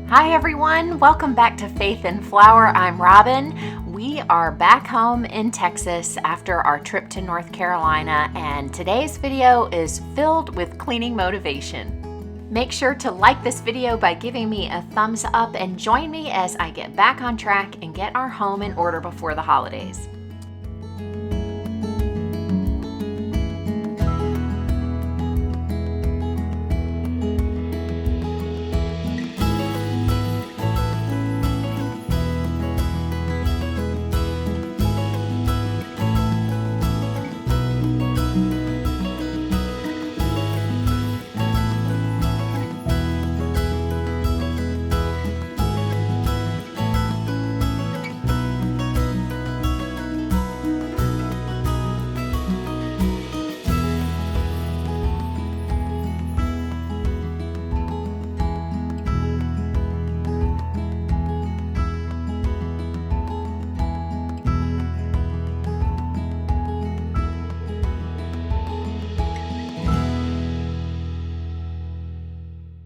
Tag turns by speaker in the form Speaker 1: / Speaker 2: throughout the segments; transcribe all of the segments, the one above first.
Speaker 1: Hi everyone, welcome back to Faith and Flour. I'm Robin. We are back home in Texas after our trip to North Carolina, and today's video is filled with cleaning motivation. Make sure to like this video by giving me a thumbs up and join me as I get back on track and get our home in order before the holidays.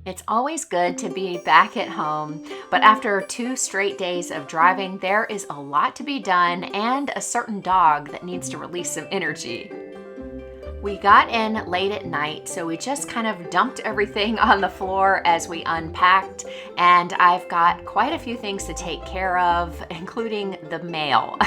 Speaker 1: It's always good to be back at home, but after 2 straight days of driving, there is a lot to be done and a certain dog that needs to release some energy. We got in late at night, so we just kind of dumped everything on the floor as we unpacked, and I've got quite a few things to take care of, including the mail.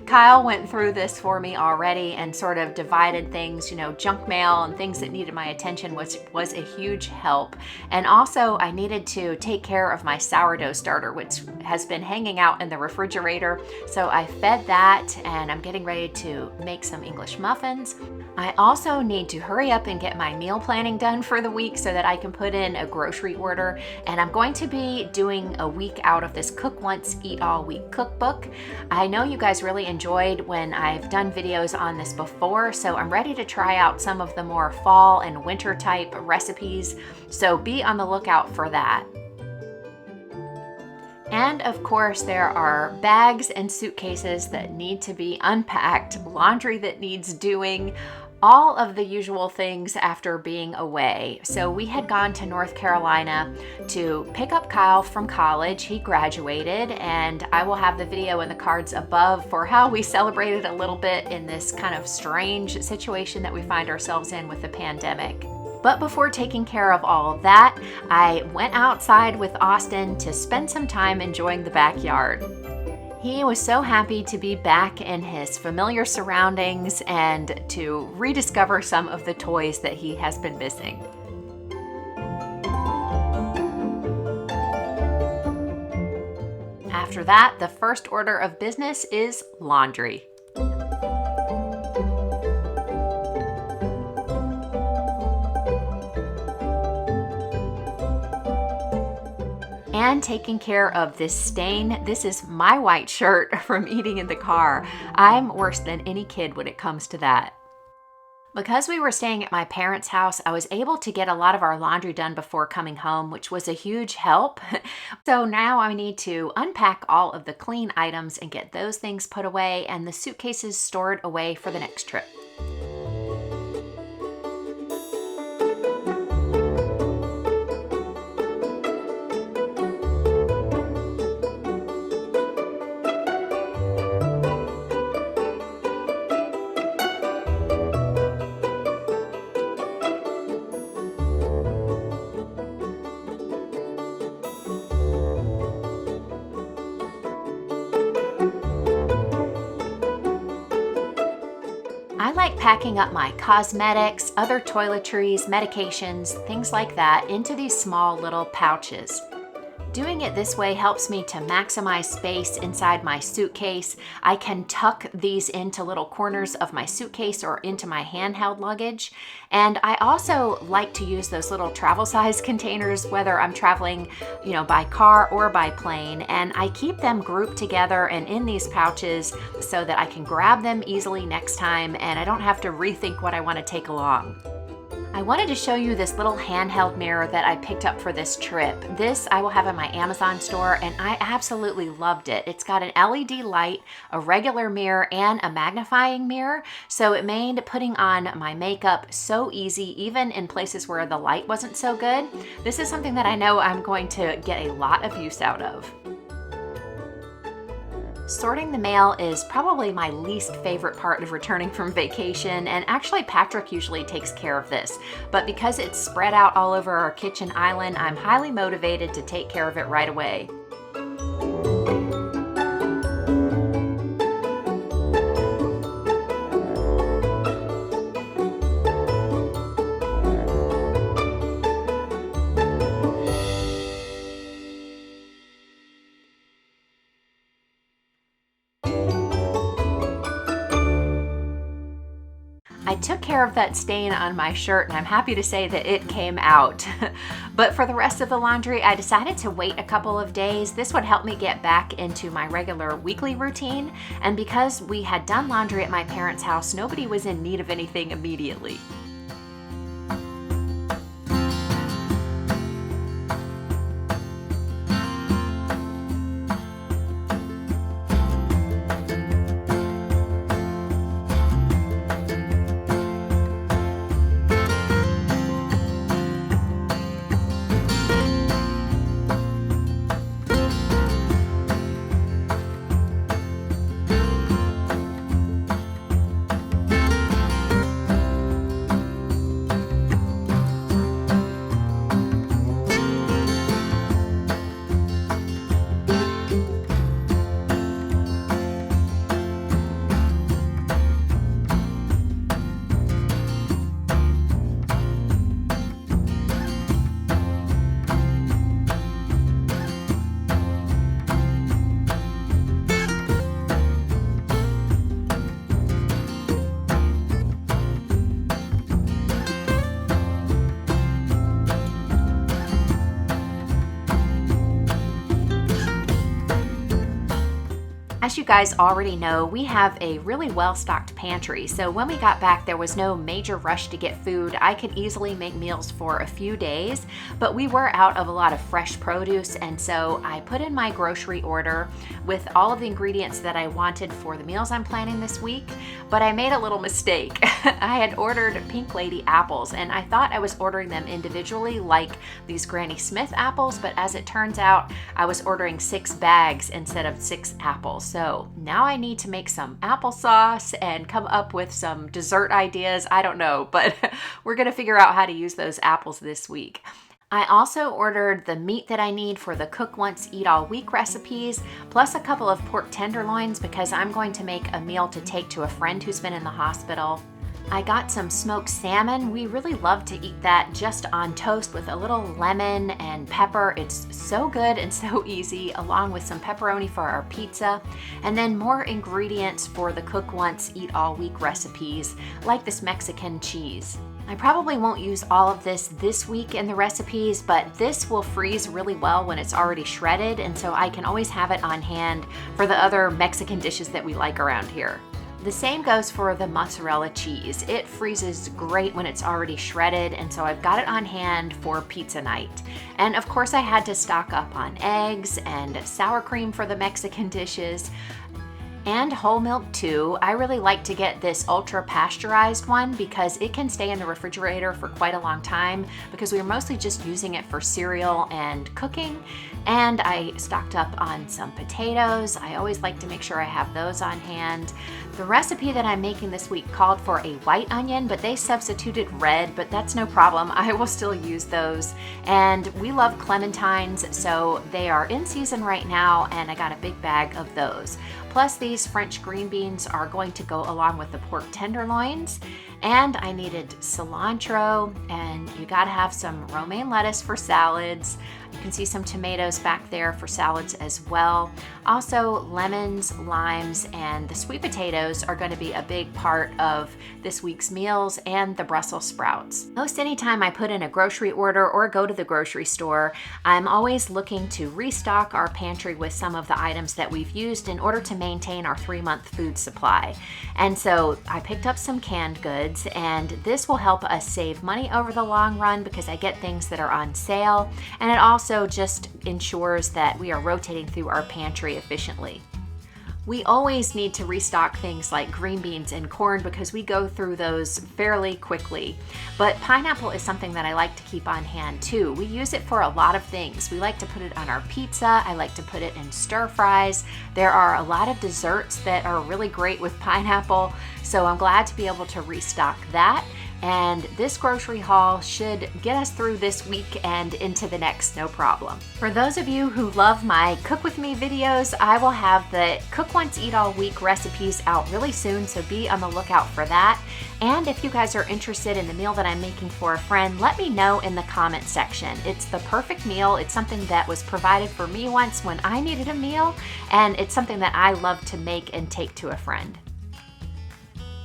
Speaker 1: Kyle went through this for me already and sort of divided things, junk mail and things that needed my attention was a huge help. And also I needed to take care of my sourdough starter, which has been hanging out in the refrigerator. So I fed that and I'm getting ready to make some English muffins. I also need to hurry up and get my meal planning done for the week so that I can put in a grocery order. And I'm going to be doing a week out of this Cook Once, Eat All Week cookbook. I know you guys really enjoyed when I've done videos on this before, so I'm ready to try out some of the more fall and winter type recipes. So be on the lookout for that. And of course, there are bags and suitcases that need to be unpacked, laundry that needs doing, all of the usual things after being away. So we had gone to North Carolina to pick up Kyle from college. He graduated, and I will have the video in the cards above for how we celebrated a little bit in this kind of strange situation that we find ourselves in with the pandemic. But before taking care of all of that, I went outside with Austin to spend some time enjoying the backyard. He was so happy to be back in his familiar surroundings and to rediscover some of the toys that he has been missing. After that, the first order of business is laundry. And taking care of this stain. This is my white shirt from eating in the car. I'm worse than any kid when it comes to that. Because we were staying at my parents' house, I was able to get a lot of our laundry done before coming home, which was a huge help. So now I need to unpack all of the clean items and get those things put away and the suitcases stored away for the next trip. I like packing up my cosmetics, other toiletries, medications, things like that into these small little pouches. Doing it this way helps me to maximize space inside my suitcase. I can tuck these into little corners of my suitcase or into my handheld luggage. And I also like to use those little travel size containers, whether I'm traveling, by car or by plane. And I keep them grouped together and in these pouches so that I can grab them easily next time and I don't have to rethink what I want to take along. I wanted to show you this little handheld mirror that I picked up for this trip. This I will have in my Amazon store, and I absolutely loved it. It's got an LED light, a regular mirror, and a magnifying mirror, so it made putting on my makeup so easy, even in places where the light wasn't so good. This is something that I know I'm going to get a lot of use out of. Sorting the mail is probably my least favorite part of returning from vacation, and actually Patrick usually takes care of this. But because it's spread out all over our kitchen island, I'm highly motivated to take care of it right away. I took care of that stain on my shirt, and I'm happy to say that it came out. But for the rest of the laundry, I decided to wait a couple of days. This would help me get back into my regular weekly routine. And because we had done laundry at my parents' house, nobody was in need of anything immediately. As you guys already know, we have a really well-stocked pantry, so when we got back there was no major rush to get food. I could easily make meals for a few days, but we were out of a lot of fresh produce, and so I put in my grocery order with all of the ingredients that I wanted for the meals I'm planning this week, but I made a little mistake. I had ordered Pink Lady apples, and I thought I was ordering them individually like these Granny Smith apples, but as it turns out, I was ordering 6 bags instead of 6 apples. So now I need to make some applesauce and come up with some dessert ideas. I don't know, but we're gonna figure out how to use those apples this week. I also ordered the meat that I need for the Cook Once, Eat All Week recipes, plus a couple of pork tenderloins because I'm going to make a meal to take to a friend who's been in the hospital. I got some smoked salmon. We really love to eat that just on toast with a little lemon and pepper. It's so good and so easy, along with some pepperoni for our pizza. And then more ingredients for the Cook Once, Eat All Week recipes, like this Mexican cheese. I probably won't use all of this week in the recipes, but this will freeze really well when it's already shredded, and so I can always have it on hand for the other Mexican dishes that we like around here. The same goes for the mozzarella cheese. It freezes great when it's already shredded, and so I've got it on hand for pizza night. And of course I had to stock up on eggs and sour cream for the Mexican dishes. And whole milk too. I really like to get this ultra pasteurized one because it can stay in the refrigerator for quite a long time because we were mostly just using it for cereal and cooking. And I stocked up on some potatoes. I always like to make sure I have those on hand. The recipe that I'm making this week called for a white onion, but they substituted red, but that's no problem. I will still use those. And we love clementines, so they are in season right now, and I got a big bag of those. Plus these French green beans are going to go along with the pork tenderloins. And I needed cilantro, and you gotta have some romaine lettuce for salads. You can see some tomatoes back there for salads as well. Also, lemons, limes, and the sweet potatoes are going to be a big part of this week's meals, and the Brussels sprouts. Most anytime I put in a grocery order or go to the grocery store, I'm always looking to restock our pantry with some of the items that we've used in order to maintain our 3-month food supply. And so I picked up some canned goods, and this will help us save money over the long run because I get things that are on sale, and it also just ensures that we are rotating through our pantry efficiently. We always need to restock things like green beans and corn because we go through those fairly quickly. But pineapple is something that I like to keep on hand too. We use it for a lot of things. We like to put it on our pizza. I like to put it in stir fries. There are a lot of desserts that are really great with pineapple, so I'm glad to be able to restock that. And this grocery haul should get us through this week and into the next, no problem. For those of you who love my Cook With Me videos, I will have the Cook Once, Eat All Week recipes out really soon, so be on the lookout for that. And if you guys are interested in the meal that I'm making for a friend, let me know in the comment section. It's the perfect meal. It's something that was provided for me once when I needed a meal, and it's something that I love to make and take to a friend.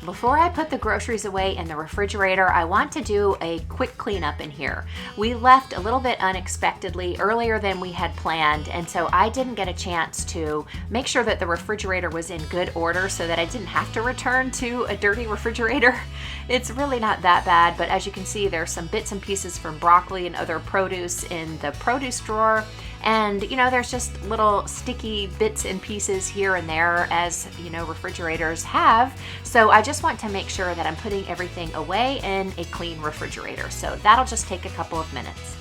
Speaker 1: Before I put the groceries away in the refrigerator, I want to do a quick cleanup in here. We left a little bit unexpectedly earlier than we had planned, and so I didn't get a chance to make sure that the refrigerator was in good order so that I didn't have to return to a dirty refrigerator. It's really not that bad, but as you can see, there's some bits and pieces from broccoli and other produce in the produce drawer. And there's just little sticky bits and pieces here and there, as refrigerators have. So I just want to make sure that I'm putting everything away in a clean refrigerator. So that'll just take a couple of minutes.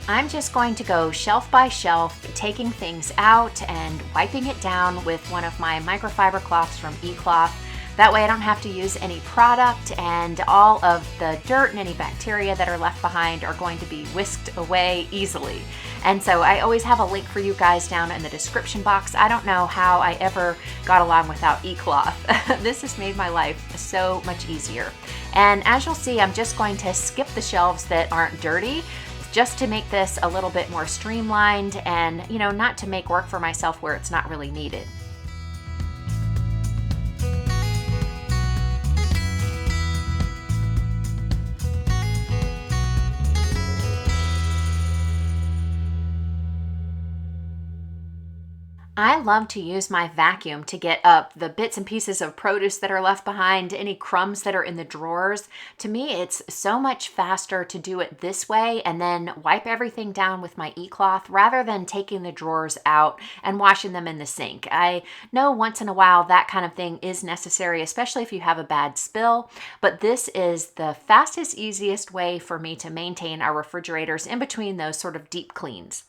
Speaker 1: I'm just going to go shelf by shelf, taking things out and wiping it down with one of my microfiber cloths from eCloth. That way I don't have to use any product, and all of the dirt and any bacteria that are left behind are going to be whisked away easily. And so I always have a link for you guys down in the description box. I don't know how I ever got along without eCloth. This has made my life so much easier. And as you'll see, I'm just going to skip the shelves that aren't dirty, just to make this a little bit more streamlined and, not to make work for myself where it's not really needed. I love to use my vacuum to get up the bits and pieces of produce that are left behind, any crumbs that are in the drawers. To me, it's so much faster to do it this way and then wipe everything down with my eCloth rather than taking the drawers out and washing them in the sink. I know once in a while that kind of thing is necessary, especially if you have a bad spill, but this is the fastest, easiest way for me to maintain our refrigerators in between those sort of deep cleans.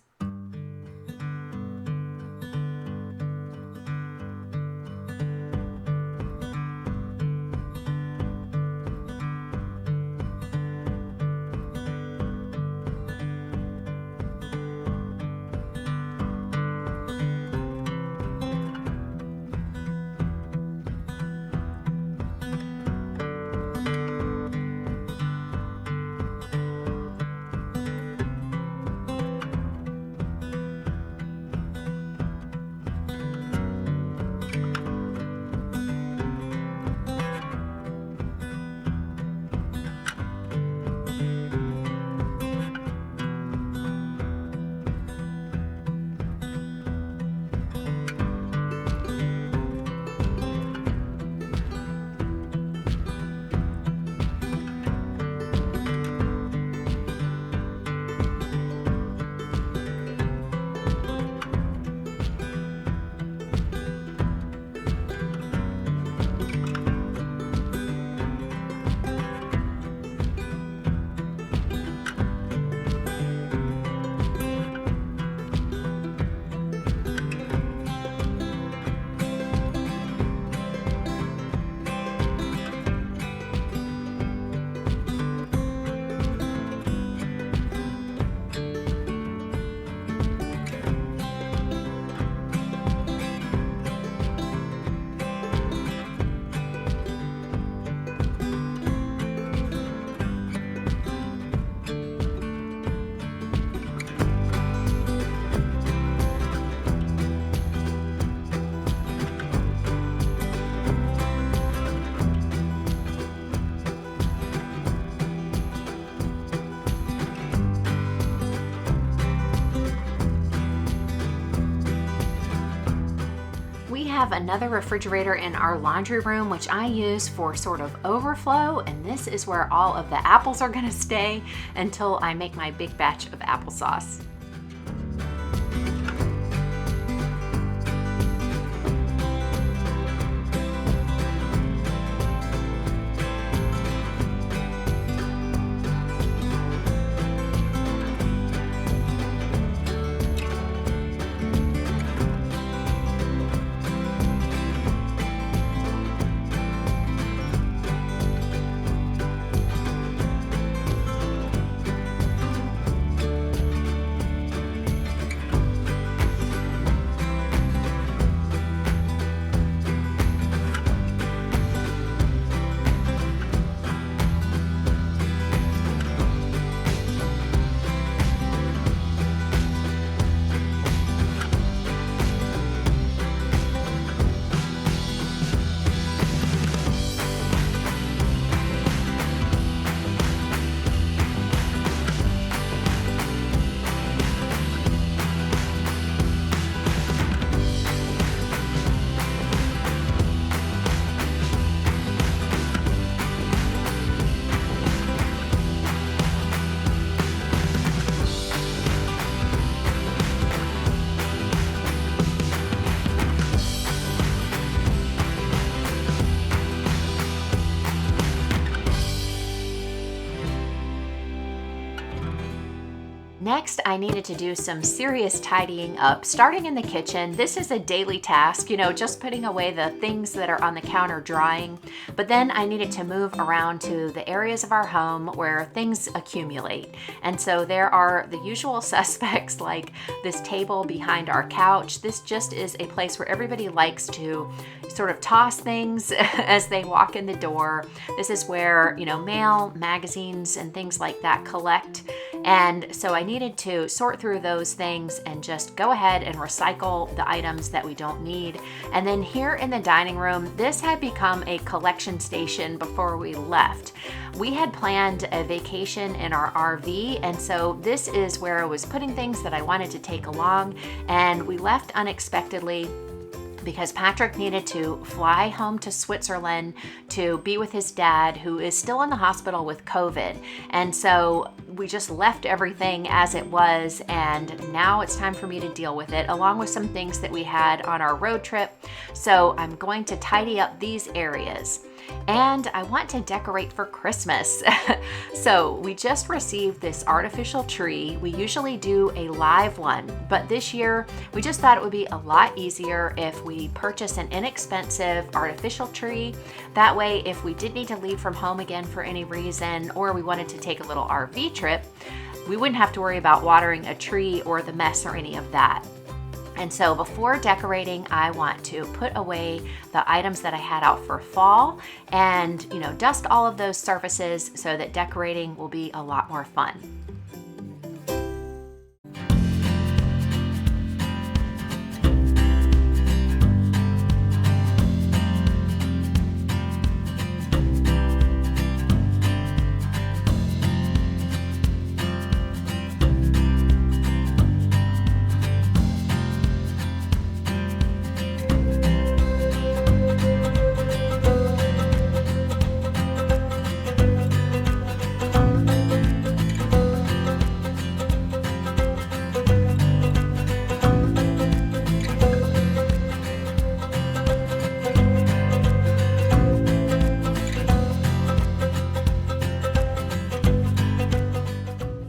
Speaker 1: have another refrigerator in our laundry room, which I use for sort of overflow, and this is where all of the apples are gonna stay until I make my big batch of applesauce. Next, I needed to do some serious tidying up, starting in the kitchen. This is a daily task, just putting away the things that are on the counter drying. But then I needed to move around to the areas of our home where things accumulate. And so there are the usual suspects like this table behind our couch. This just is a place where everybody likes to sort of toss things as they walk in the door. This is where, mail, magazines, and things like that collect. And so I needed to sort through those things and just go ahead and recycle the items that we don't need. And then here in the dining room, this had become a collection station before we left. We had planned a vacation in our RV, and so this is where I was putting things that I wanted to take along, and we left unexpectedly because Patrick needed to fly home to Switzerland to be with his dad, who is still in the hospital with COVID. And so we just left everything as it was, and now it's time for me to deal with it, along with some things that we had on our road trip. So I'm going to tidy up these areas. And I want to decorate for Christmas. So we just received this artificial tree. We usually do a live one, but this year we just thought it would be a lot easier if we purchase an inexpensive artificial tree. That way, if we did need to leave from home again for any reason, or we wanted to take a little RV trip, we wouldn't have to worry about watering a tree or the mess or any of that. And so before decorating, I want to put away the items that I had out for fall and, dust all of those surfaces so that decorating will be a lot more fun.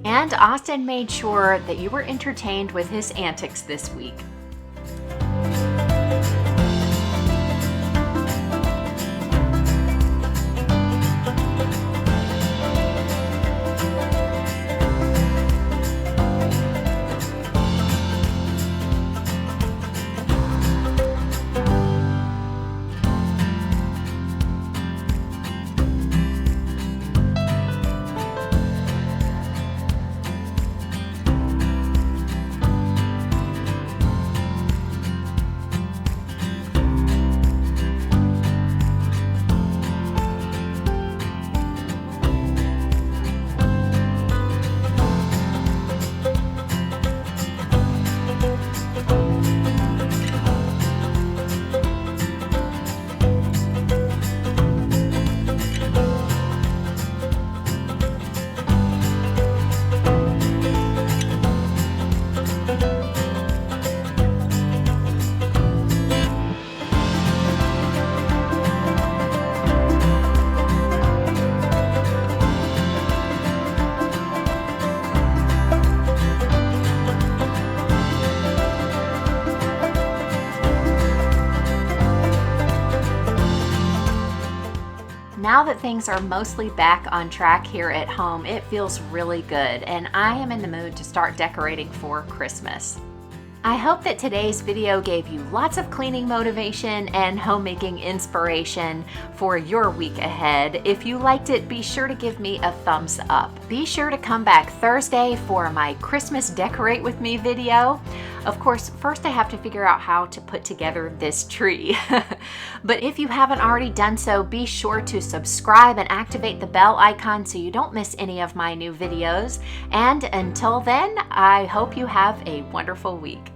Speaker 1: And Austin made sure that you were entertained with his antics this week. now that things are mostly back on track here at home, it feels really good, and I am in the mood to start decorating for Christmas. I hope that today's video gave you lots of cleaning motivation and homemaking inspiration for your week ahead. If you liked it, be sure to give me a thumbs up. Be sure to come back Thursday for my Christmas Decorate With Me video. Of course, first I have to figure out how to put together this tree. But if you haven't already done so, be sure to subscribe and activate the bell icon so you don't miss any of my new videos. And until then, I hope you have a wonderful week.